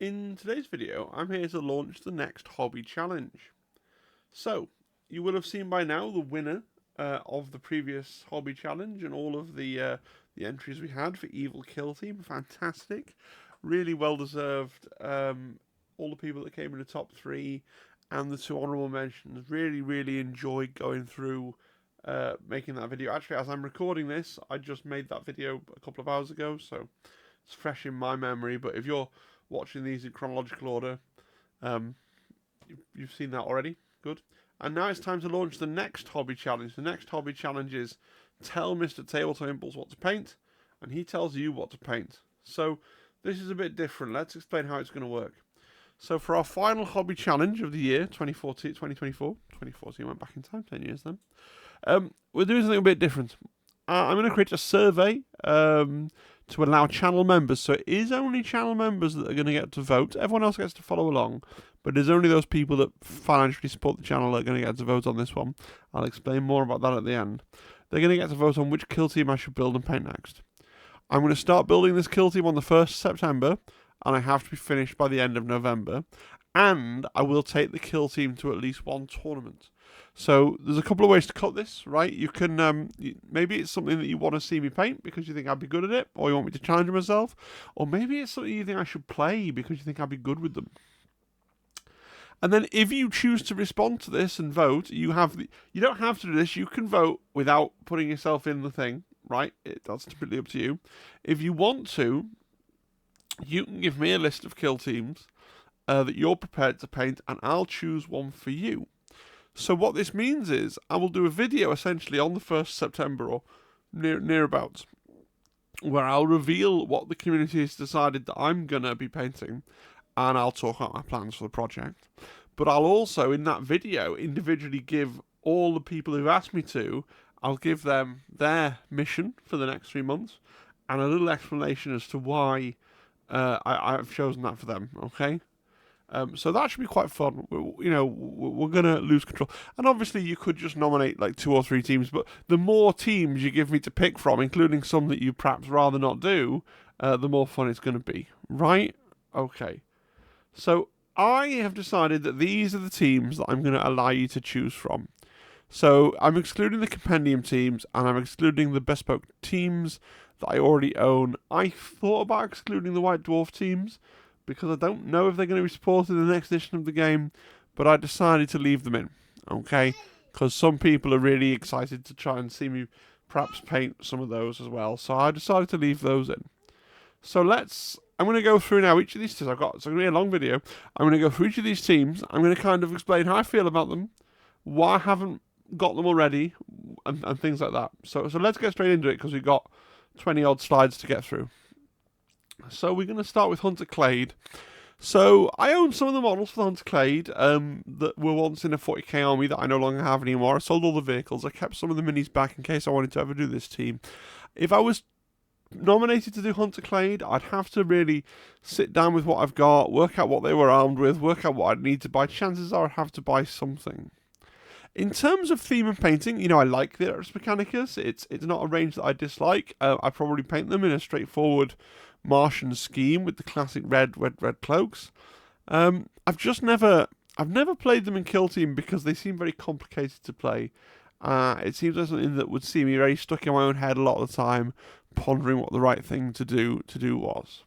In today's video, I'm here to launch the next hobby challenge. So, you will have seen by now the winner of the previous hobby challenge and all of the entries we had for Evil Kill Team. Fantastic. Really well deserved. All the people that came in the top 3 and the 2 honourable mentions. Really enjoyed going through making that video. Actually, as I'm recording this, I just made that video a couple of hours ago, so it's fresh in my memory. But if you're watching these in chronological order, you've seen that already. Good. And now it's time to launch the next hobby challenge. The next hobby challenge is tell Mr. Tabletop Impulse what to paint, and he tells you what to paint. So this is a bit different. Let's explain how it's going to work. So for our final hobby challenge of the year, 2024, went back in time, 10 years then, we're doing something a bit different. I'm going to create a survey to allow channel members. So it is only channel members that are going to get to vote. Everyone else gets to follow along, but there's only those people that financially support the channel that are going to get to vote on this one. I'll explain more about that at the end. They're going to get to vote on which kill team I should build and paint next. I'm going to start building this kill team on the 1st of September, and I have to be finished by the end of November. And I will take the kill team to at least one tournament. So there's a couple of ways to cut this, right? You can, maybe it's something that you want to see me paint because you think I'd be good at it, or you want me to challenge myself, or maybe it's something you think I should play because you think I'd be good with them. And then if you choose to respond to this and vote, you don't have to do this. You can vote without putting yourself in the thing, right? That's completely up to you. If you want to, you can give me a list of kill teams that you're prepared to paint, and I'll choose one for you. So what this means is I will do a video essentially on the 1st of September or nearabouts, where I'll reveal what the community has decided that I'm going to be painting, and I'll talk about my plans for the project. But I'll also, in that video, individually give all the people who've asked me to, I'll give them their mission for the next 3 months, and a little explanation as to why I've chosen that for them, okay? So that should be quite fun. We're going to lose control. And obviously you could just nominate like 2 or 3 teams, but the more teams you give me to pick from, including some that you perhaps rather not do, the more fun it's going to be. Right? Okay. So I have decided that these are the teams that I'm going to allow you to choose from. So I'm excluding the compendium teams, and I'm excluding the bespoke teams that I already own. I thought about excluding the White Dwarf teams, because I don't know if they're going to be supported in the next edition of the game, but I decided to leave them in, okay? Because some people are really excited to try and see me perhaps paint some of those as well, so I decided to leave those in. So I'm going to go through now each of these teams. It's going to be a long video. I'm going to go through each of these teams. I'm going to kind of explain how I feel about them, why I haven't got them already, and things like that. So let's get straight into it, because we've got 20 odd slides to get through. So we're going to start with Hunterclade. So I own some of the models for the Hunterclade that were once in a 40k army that I no longer have anymore. I sold all the vehicles. I kept some of the minis back in case I wanted to ever do this team. If I was nominated to do Hunterclade, I'd have to really sit down with what I've got, work out what they were armed with, work out what I'd need to buy. Chances are I'd have to buy something. In terms of theme and painting, I like the Ars Mechanicus. It's not a range that I dislike. I probably paint them in a straightforward Martian scheme with the classic red cloaks. I've never played them in Kill Team because they seem very complicated to play. It seems like something that would see me very stuck in my own head a lot of the time, pondering what the right thing to do was.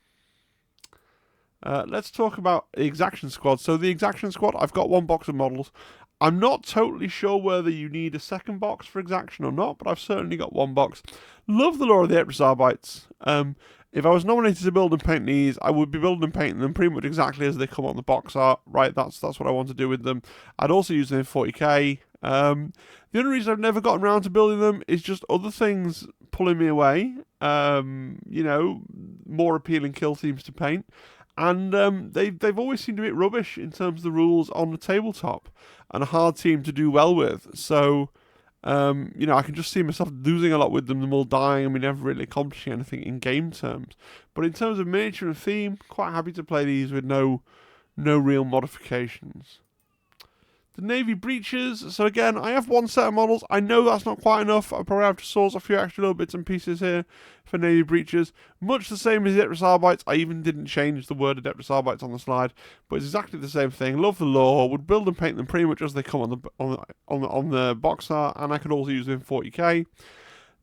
Let's talk about the Exaction Squad. So the Exaction Squad, I've got 1 box of models. I'm not totally sure whether you need a 2nd box for Exaction or not, but I've certainly got 1 box. Love the lore of the Apis Arbites. If I was nominated to build and paint these, I would be building and painting them pretty much exactly as they come on the box art, right? That's what I want to do with them. I'd also use them in 40k. The only reason I've never gotten around to building them is just other things pulling me away. More appealing kill teams to paint. And they've always seemed a bit rubbish in terms of the rules on the tabletop, and a hard team to do well with. So, I can just see myself losing a lot with them all dying, and we never really accomplishing anything in game terms. But in terms of miniature and theme, quite happy to play these with no real modifications. The Navy Breaches. So again, I have one set of models. I know that's not quite enough. I probably have to source a few extra little bits and pieces here for Navy Breaches. Much the same as Adeptus Arbites. I even didn't change the word Adeptus Arbites on the slide, but it's exactly the same thing. Love the lore. Would build and paint them pretty much as they come on the box art, and I could also use them in 40k.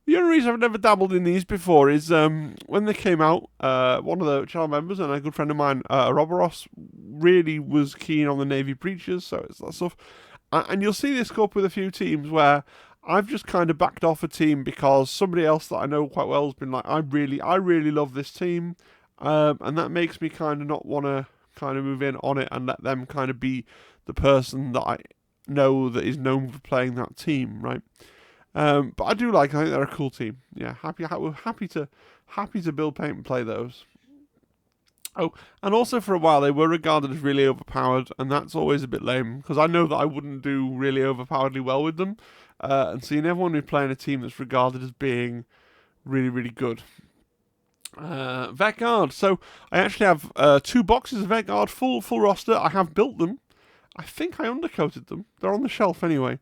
The only reason I've never dabbled in these before is when they came out, one of the channel members and a good friend of mine, Roboros, really was keen on the Navy Breaches, so it's that stuff. And you'll see this go up with a few teams where I've just kind of backed off a team because somebody else that I know quite well has been like, I really love this team, and that makes me kind of not want to kind of move in on it and let them kind of be the person that I know that is known for playing that team, right? But I think they're a cool team. Yeah, we're happy to build, paint, and play those. Oh, and also for a while they were regarded as really overpowered, and that's always a bit lame because I know that I wouldn't do really overpoweredly well with them. And so you never want to be playing a team that's regarded as being really, really good. Vet Guard. So I actually have 2 boxes of Vet Guard, full roster. I have built them. I think I undercoated them. They're on the shelf anyway.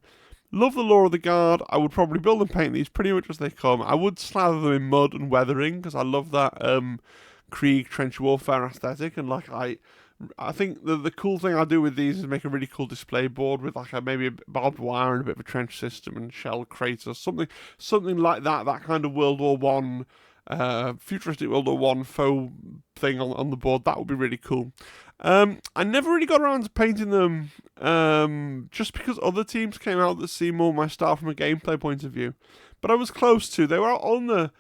Love the lore of the Guard. I would probably build and paint these pretty much as they come. I would slather them in mud and weathering because I love that Krieg trench warfare aesthetic. And like I think the cool thing I do with these is make a really cool display board with like maybe a barbed wire and a bit of a trench system and shell crates or something like that. That kind of World War One, futuristic World War One faux thing on the board. That would be really cool. I never really got around to painting them, just because other teams came out that seemed more my style from a gameplay point of view. But I was close to. They were on the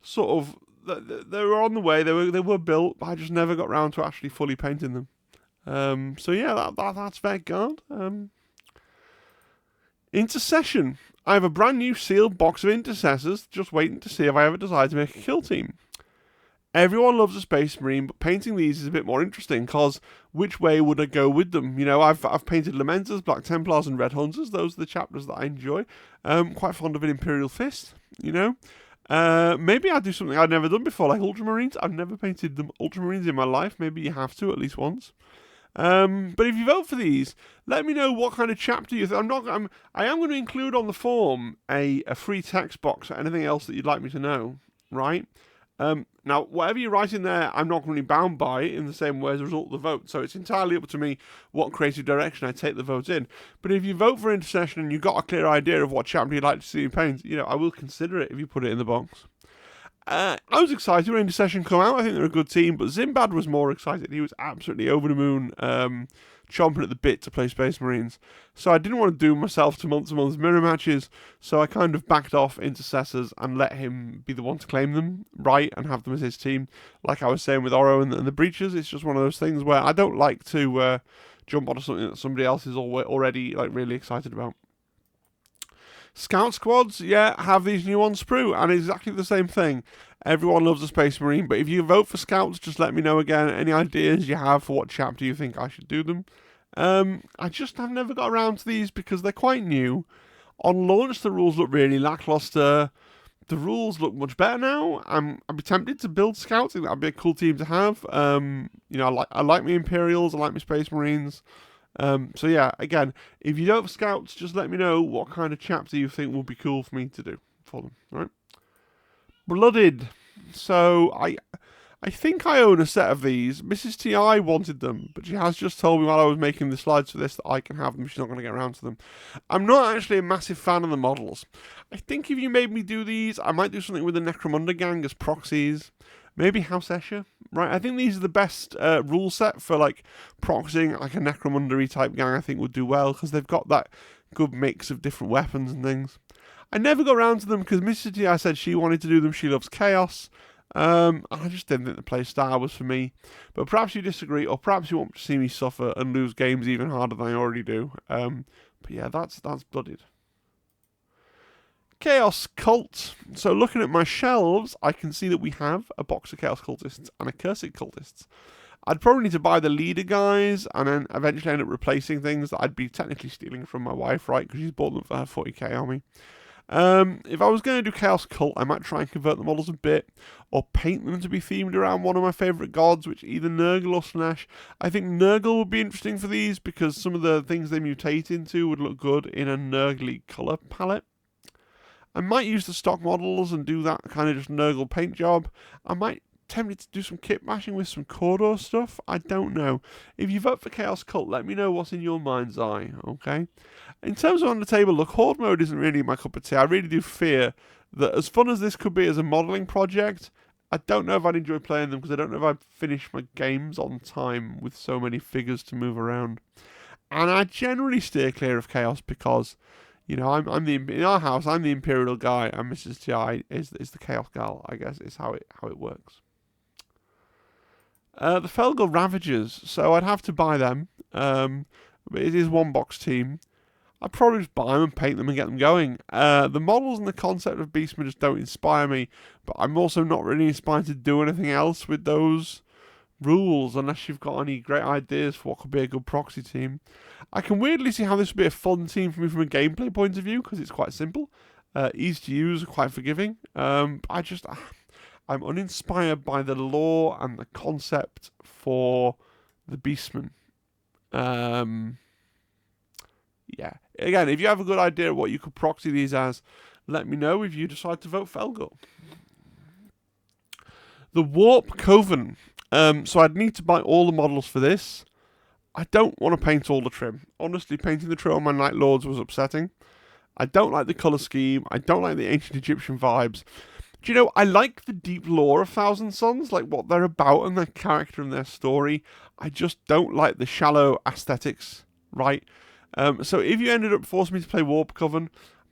sort of, they were on the way. They were built. But I just never got around to actually fully painting them. So yeah, that's Vet Guard. Intercession. I have a brand new sealed box of Intercessors, just waiting to see if I ever decide to make a kill team. Everyone loves a Space Marine, but painting these is a bit more interesting, because which way would I go with them? You know, I've painted Lamenters, Black Templars, and Red Hunters. Those are the chapters that I enjoy. Quite fond of an Imperial Fist, you know. Maybe I'd do something I'd never done before, like Ultramarines. I've never painted them Ultramarines in my life. Maybe you have to, at least once. But if you vote for these, let me know what kind of chapter you think. I am going to include on the form a free text box or anything else that you'd like me to know, right? Now, whatever you write in there, I'm not going to be bound by in the same way as a result of the vote. So it's entirely up to me what creative direction I take the vote in. But if you vote for Intercession and you've got a clear idea of what chapter you'd like to see me paint, you know, I will consider it if you put it in the box. I was excited when Intercession come out. I think they're a good team, but Zimbad was more excited. He was absolutely over the moon, chomping at the bit to play Space Marines. So I didn't want to doom myself to months and months of mirror matches, so I kind of backed off Intercessors and let him be the one to claim them, right, and have them as his team. Like I was saying with Oro and the Breaches, it's just one of those things where I don't like to jump onto something that somebody else is already like really excited about. Scout squads, yeah, have these new on sprue, and exactly the same thing. Everyone loves a Space Marine, but if you vote for Scouts, just let me know again any ideas you have for what chapter you think I should do them. I've never got around to these because they're quite new. On launch, the rules look really lackluster. The rules look much better now. I'd be tempted to build Scouts. I think that'd be a cool team to have. You know, I like my Imperials, I like my Space Marines. So yeah, again, if you don't have Scouts, just let me know what kind of chapter you think would be cool for me to do for them. All right? Blooded. So I think I own a set of these. Mrs. T.I. wanted them, but she has just told me while I was making the slides for this that I can have them. She's not going to get around to them. I'm not actually a massive fan of the models. I think if you made me do these, I might do something with the Necromunda gang as proxies. Maybe House Escher, right? I think these are the best rule set for like proxying like a Necromunda-y type gang. I think would do well because they've got that good mix of different weapons and things. I never got around to them because Mrs. T.I. said she wanted to do them. She loves chaos. I just didn't think the play style was for me. But perhaps you disagree, or perhaps you want to see me suffer and lose games even harder than I already do. But yeah, that's Blooded. Chaos Cult. So looking at my shelves, I can see that we have a box of Chaos Cultists and a Cursed Cultists. I'd probably need to buy the leader guys and then eventually end up replacing things that I'd be technically stealing from my wife, right? Because she's bought them for her 40k army. If I was going to do Chaos Cult, I might try and convert the models a bit, or paint them to be themed around one of my favourite gods, which either Nurgle or Slanesh. I think Nurgle would be interesting for these, because some of the things they mutate into would look good in a Nurgly colour palette. I might use the stock models and do that kind of just Nurgle paint job. I might tempt me to do some kit bashing with some Cawdor stuff. I don't know. If you vote for Chaos Cult, let me know what's in your mind's eye, okay? In terms of on the table, look, Horde mode isn't really my cup of tea. I really do fear that as fun as this could be as a modelling project, I don't know if I'd enjoy playing them, because I don't know if I'd finish my games on time with so many figures to move around. And I generally steer clear of Chaos because, you know, in our house, I'm the Imperial guy, and Mrs. T.I. is the Chaos gal, I guess, is how it works. The Felgal Ravagers, so I'd have to buy them. But it is one box team. I'd probably just buy them and paint them and get them going. The models and the concept of Beastmen just don't inspire me, but I'm also not really inspired to do anything else with those rules unless you've got any great ideas for what could be a good proxy team. I can weirdly see how this would be a fun team for me from a gameplay point of view, because it's quite simple, easy to use, quite forgiving. I'm uninspired by the lore and the concept for the Beastmen. Yeah. Again, if you have a good idea of what you could proxy these as, let me know if you decide to vote Felgal. The Warp Coven. So I'd need to buy all the models for this. I don't want to paint all the trim. Honestly, painting the trim on my Night Lords was upsetting. I don't like the colour scheme. I don't like the ancient Egyptian vibes. Do you know, I like the deep lore of Thousand Sons, like what they're about and their character and their story. I just don't like the shallow aesthetics, right? So if you ended up forcing me to play Warp Coven,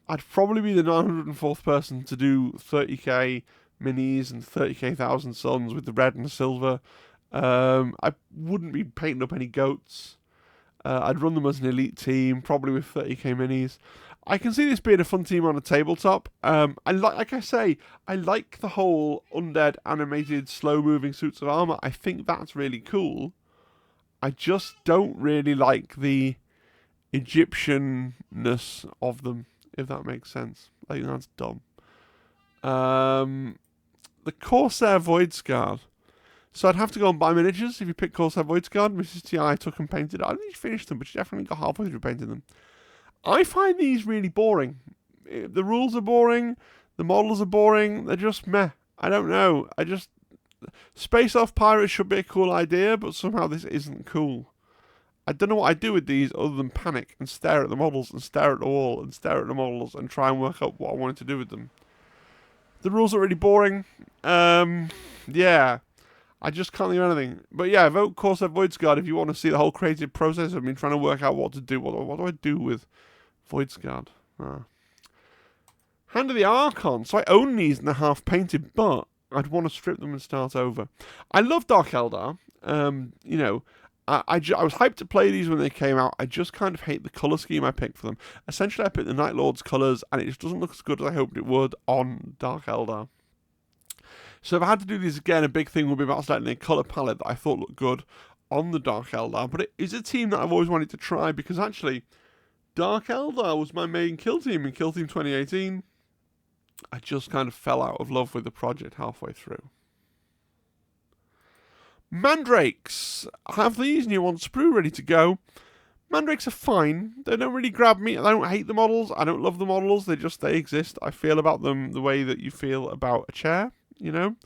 I'd probably be the 904th person to do 30k minis and 30k Thousand Sons with the red and the silver. I wouldn't be painting up any goats. I'd run them as an elite team, probably with 30k minis. I can see this being a fun team on a tabletop. Like I say, I like the whole undead animated slow-moving suits of armor. I think that's really cool. I just don't really like the Egyptian-ness of them, if that makes sense. I think that's dumb. The Corsair Voidsguard. So I'd have to go and buy miniatures if you pick Corsair Voidsguard. Mrs. T.I. took and painted. I don't think she finished them, but she definitely got halfway through painting them. I find these really boring. The rules are boring. The models are boring. They're just meh. I don't know. Space Elf Pirates should be a cool idea, but somehow this isn't cool. I don't know what I'd do with these other than panic and stare at the models and stare at the wall and stare at the models and try and work out what I wanted to do with them. The rules are really boring. Yeah. I just can't think of anything. But yeah, vote Corsair Voidsguard if you want to see the whole creative process of me trying to work out what to do. What do I do with Voidsguard? Hand of the Archon. So I own these and they're half painted, but I'd want to strip them and start over. I love Dark Eldar. You know, I was hyped to play these when they came out. I just kind of hate the colour scheme I picked for them. Essentially, I picked the Night Lord's colours, and it just doesn't look as good as I hoped it would on Dark Eldar. So if I had to do these again, a big thing would be about selecting a colour palette that I thought looked good on the Dark Eldar. But it is a team that I've always wanted to try, because actually, Dark Eldar was my main kill team in Kill Team 2018. I just kind of fell out of love with the project halfway through. Mandrakes. I have these new on sprue ready to go. Mandrakes are fine. They don't really grab me. I don't hate the models. I don't love the models. They exist. I feel about them the way that you feel about a chair, you know.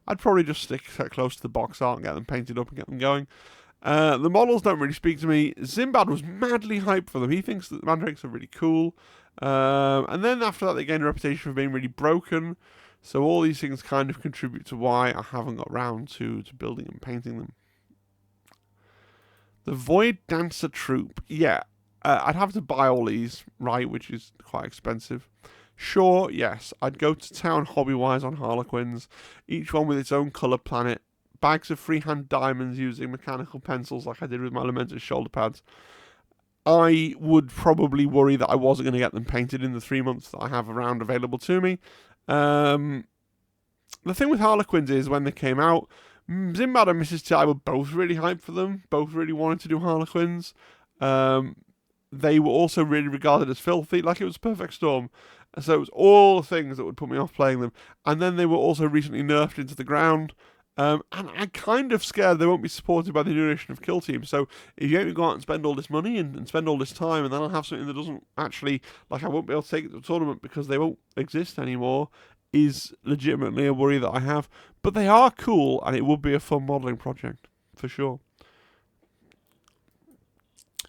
I'd probably just stick close to the box art and get them painted up and get them going. The models don't really speak to me. Zimbad was madly hyped for them. He thinks that the Mandrakes are really cool. And then after that, they gained a reputation for being really broken. So all these things kind of contribute to why I haven't got round to building and painting them. The Void Dancer Troop. Yeah, I'd have to buy all these, right, which is quite expensive. Sure, yes, I'd go to town hobby-wise on Harlequins, each one with its own colour planet, bags of freehand diamonds using mechanical pencils like I did with my Lamented shoulder pads. I would probably worry that I wasn't going to get them painted in the 3 months that I have around available to me. The thing with Harlequins is when they came out, Zimbad and Mrs. T.I. were both really hyped for them, both really wanted to do Harlequins. They were also really regarded as filthy, like it was a perfect storm. So it was all the things that would put me off playing them. And then they were also recently nerfed into the ground. And I'm kind of scared they won't be supported by the new edition of Kill Team. So if you only go out and spend all this money and spend all this time, and then I'll have something that doesn't actually, like I won't be able to take it to the tournament because they won't exist anymore, is legitimately a worry that I have. But they are cool, and it would be a fun modelling project, for sure.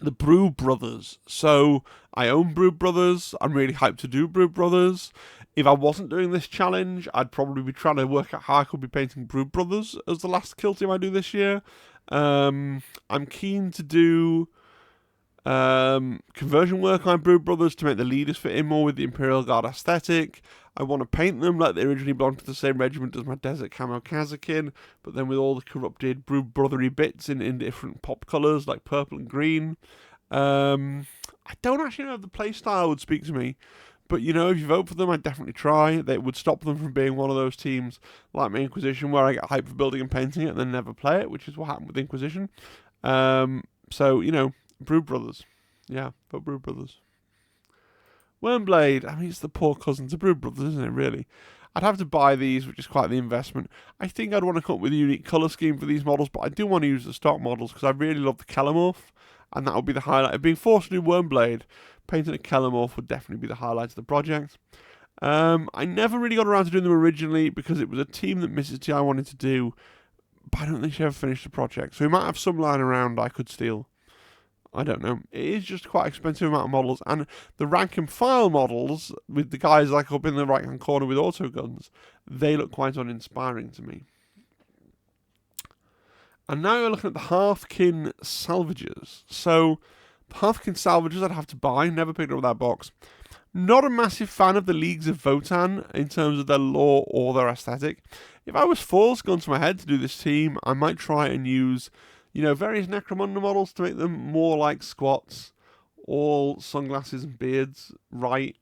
The Brew Brothers. So I own Brew Brothers. I'm really hyped to do Brew Brothers. If I wasn't doing this challenge, I'd probably be trying to work out how I could be painting Brew Brothers as the last kill team I do this year. I'm keen to do conversion work on Brew Brothers to make the leaders fit in more with the Imperial Guard aesthetic. I want to paint them like they originally belonged to the same regiment as my Desert Camo Kazakin, but then with all the corrupted Brew Brothery bits in different pop colours like purple and green. I don't actually know if the playstyle would speak to me, but you know, if you vote for them, I'd definitely try. That would stop them from being one of those teams like my Inquisition where I get hyped for building and painting it and then never play it, which is what happened with Inquisition. So, you know, Brew Brothers. Yeah, vote Brew Brothers. Wormblade. I mean, it's the poor cousin to Brew Brothers, isn't it, really? I'd have to buy these, which is quite the investment. I think I'd want to come up with a unique colour scheme for these models, but I do want to use the stock models because I really love the Kellamorph, and that would be the highlight. Of being forced to do Wormblade, painting a Kellamorph would definitely be the highlight of the project. I never really got around to doing them originally because it was a team that Mrs. T I wanted to do, but I don't think she ever finished the project. So we might have some lying around I could steal. I don't know. It is just quite expensive amount of models, and the rank and file models with the guys like up in the right hand corner with auto guns, they look quite uninspiring to me. And now you're looking at the Halfkin Salvages. So the Halfkin Salvages I'd have to buy. Never picked up that box. Not a massive fan of the Leagues of Votan in terms of their lore or their aesthetic. If I was forced, gone to my head to do this team, I might try and use, you know, various Necromunda models to make them more like squats, all sunglasses and beards, right?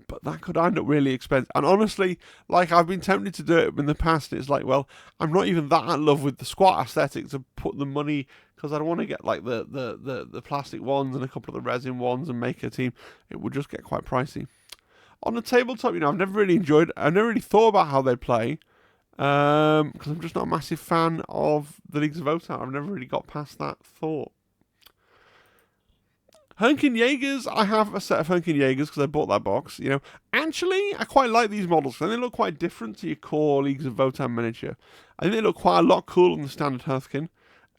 But that could end up really expensive. And honestly, like, I've been tempted to do it in the past, and it's like, well, I'm not even that in love with the squat aesthetic to put the money, because I don't want to get like the plastic ones and a couple of the resin ones and make a team. It would just get quite pricey. On the tabletop, you know, I've never really thought about how they play. Because I'm just not a massive fan of the Leagues of Votan. I've never really got past that thought. Halfkin Jers, I have a set of Halfkin Jers because I bought that box. You know, actually, I quite like these models because they look quite different to your core Leagues of Votan miniature. I think they look quite a lot cooler than the standard Halfkin.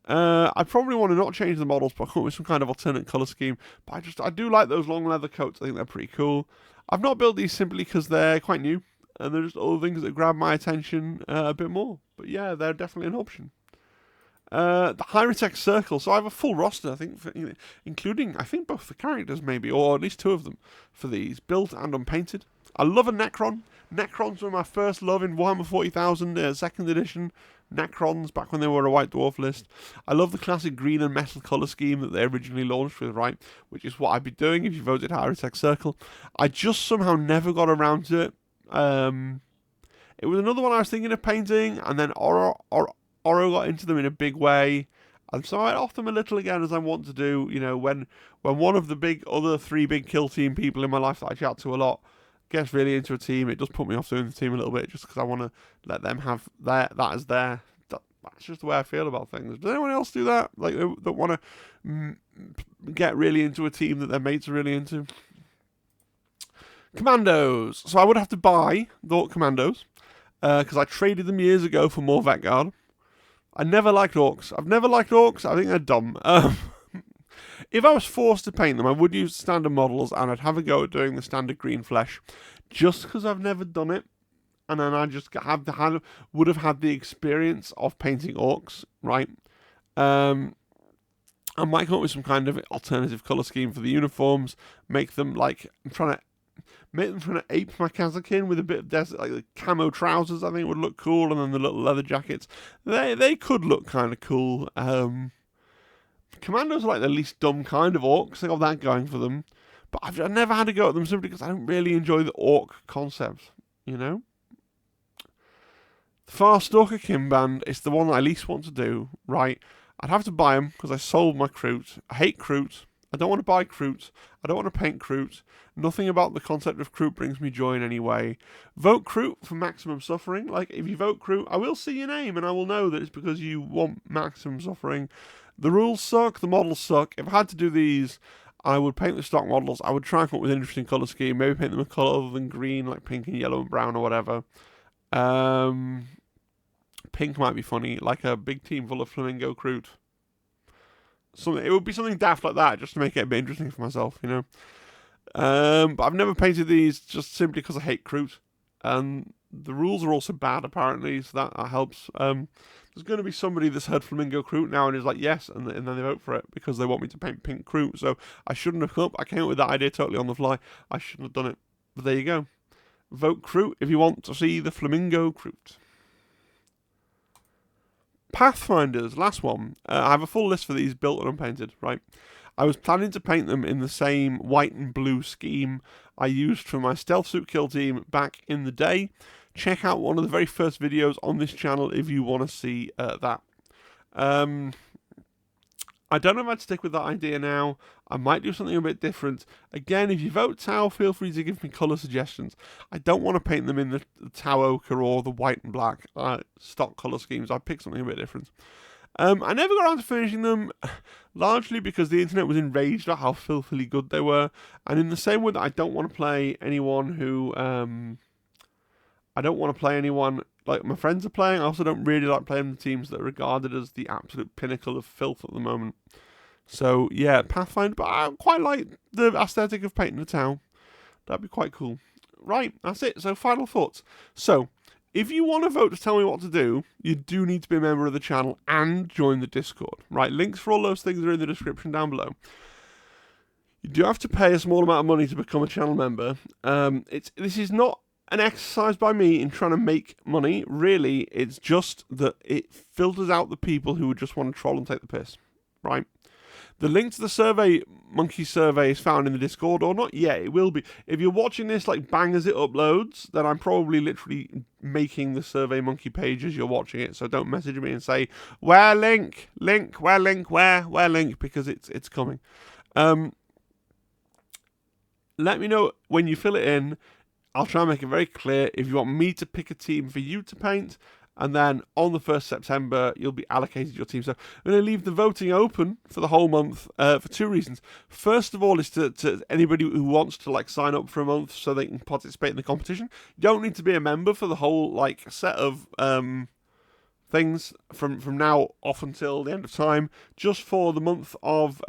I probably want to not change the models, but come up with some kind of alternate colour scheme. But I do like those long leather coats. I think they're pretty cool. I've not built these simply because they're quite new, and they're just all things that grab my attention a bit more. But yeah, they're definitely an option. The Hierotex Circle. So I have a full roster, I think, including, I think, both the characters maybe, or at least two of them for these, built and unpainted. I love a Necron. Necrons were my first love in Warhammer 40,000, 2nd edition. Necrons, back when they were a White Dwarf list. I love the classic green and metal colour scheme that they originally launched with, right? Which is what I'd be doing if you voted Hierotex Circle. I just somehow never got around to it. It was another one I was thinking of painting, and then Oro got into them in a big way, and so I off them a little again, as I want to do. You know, when one of the other three big kill team people in my life that I chat to a lot gets really into a team, it does put me off doing the team a little bit, just because I want to let them have that as their. That's just the way I feel about things. Does anyone else do that? Like, that want to get really into a team that their mates are really into? Commandos. So I would have to buy the Orc Commandos, because I traded them years ago for more Vanguard. I never liked Orcs. I've never liked Orcs. I think they're dumb. If I was forced to paint them, I would use standard models, and I'd have a go at doing the standard green flesh, just because I've never done it. And then I just would have had the experience of painting Orcs, right? I might come up with some kind of alternative colour scheme for the uniforms, make them like, I'm trying to ape my Kazakin with a bit of desert, like the camo trousers. I think would look cool, and then the little leather jackets. They could look kind of cool. Commandos are like the least dumb kind of orcs. They got that going for them, but I've never had to go at them simply because I don't really enjoy the orc concept. You know, the Farstalker Kimband is the one that I least want to do. Right, I'd have to buy them because I sold my Kroot. I hate Kroot. I don't want to buy Kroot. I don't want to paint Kroot. Nothing about the concept of Kroot brings me joy in any way. Vote Kroot for maximum suffering. Like, if you vote Kroot, I will see your name and I will know that it's because you want maximum suffering. The rules suck. The models suck. If I had to do these, I would paint the stock models. I would try and come up with an interesting colour scheme. Maybe paint them a colour other than green, like pink and yellow and brown or whatever. Pink might be funny, like a big team full of Flamingo Kroot. It would be something daft like that, just to make it a bit interesting for myself, you know. But I've never painted these just simply because I hate Kroot. And the rules are also bad, apparently, so that helps. There's going to be somebody that's heard Flamingo Kroot now and is like, yes, and then they vote for it because they want me to paint pink Kroot. So I shouldn't have come up. I came up with that idea totally on the fly. I shouldn't have done it. But there you go. Vote Kroot if you want to see the Flamingo Kroot. Pathfinders, last one. I have a full list for these built and unpainted, right? I was planning to paint them in the same white and blue scheme I used for my Stealth Suit Kill team back in the day. Check out one of the very first videos on this channel if you want to see that. I don't know if I'd stick with that idea now. I might do something a bit different. Again, if you vote Tau, feel free to give me colour suggestions. I don't want to paint them in the Tau Ochre or the white and black stock colour schemes. I picked something a bit different. I never got around to finishing them, largely because the internet was enraged at how filthily good they were. And in the same way that I don't want to play anyone who... I don't want to play anyone like my friends are playing. I also don't really like playing the teams that are regarded as the absolute pinnacle of filth at the moment. So, yeah, Pathfinder, but I quite like the aesthetic of painting a town. That'd be quite cool. Right, that's it. So, final thoughts. So, if you want to vote to tell me what to do, you do need to be a member of the channel and join the Discord. Right, links for all those things are in the description down below. You do have to pay a small amount of money to become a channel member. This is not an exercise by me in trying to make money. Really, it's just that it filters out the people who would just want to troll and take the piss, right? The link to the Survey Monkey survey is found in the Discord, or not yet, it will be. If you're watching this like bang as it uploads, then I'm probably literally making the Survey Monkey page as you're watching it, so don't message me and say, where link, where link, because it's coming. Let me know when you fill it in. I'll try and make it very clear if you want me to pick a team for you to paint, and then on the 1st September, you'll be allocated your team. So I'm going to leave the voting open for the whole month for 2 reasons. First of all is to anybody who wants to like sign up for a month so they can participate in the competition. You don't need to be a member for the whole like set of things from now off until the end of time, just for the month of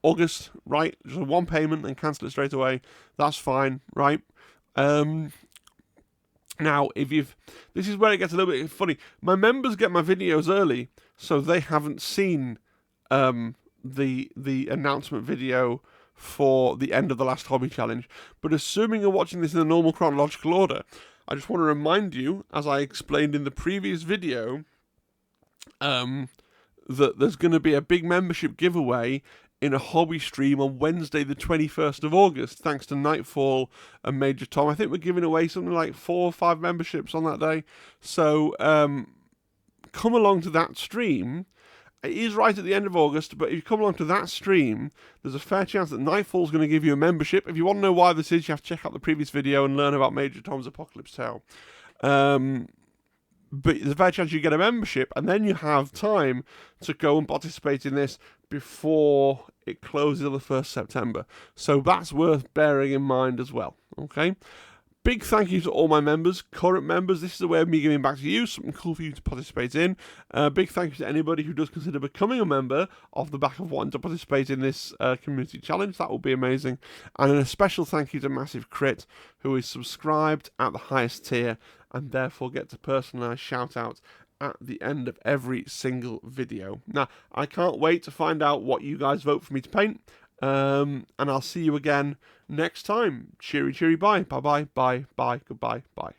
August, right? Just one payment and cancel it straight away. That's fine, right? Now, this is where it gets a little bit funny. My members get my videos early, so they haven't seen the announcement video for the end of the last hobby challenge. But assuming you're watching this in the normal chronological order, I just want to remind you, as I explained in the previous video, that there's going to be a big membership giveaway in a hobby stream on Wednesday the 21st of August, thanks to Nightfall and Major Tom. I think we're giving away something like 4 or 5 memberships on that day. So come along to that stream. It is right at the end of August, but if you come along to that stream, there's a fair chance that Nightfall's going to give you a membership. If you want to know why this is, you have to check out the previous video and learn about Major Tom's Apocalypse Tale. But there's a fair chance you get a membership, and then you have time to go and participate in this before it closes on the 1st September. So that's worth bearing in mind as well, okay? Big thank you to all my members, current members. This is a way of me giving back to you, something cool for you to participate in. Big thank you to anybody who does consider becoming a member off the back of wanting to participate in this community challenge. That will be amazing. And a special thank you to Massive Crit, who is subscribed at the highest tier and therefore gets a personalised shout out at the end of every single video. Now, I can't wait to find out what you guys vote for me to paint. And I'll see you again next time. Cheery, cheery, bye. Bye, bye, bye, bye, goodbye, bye.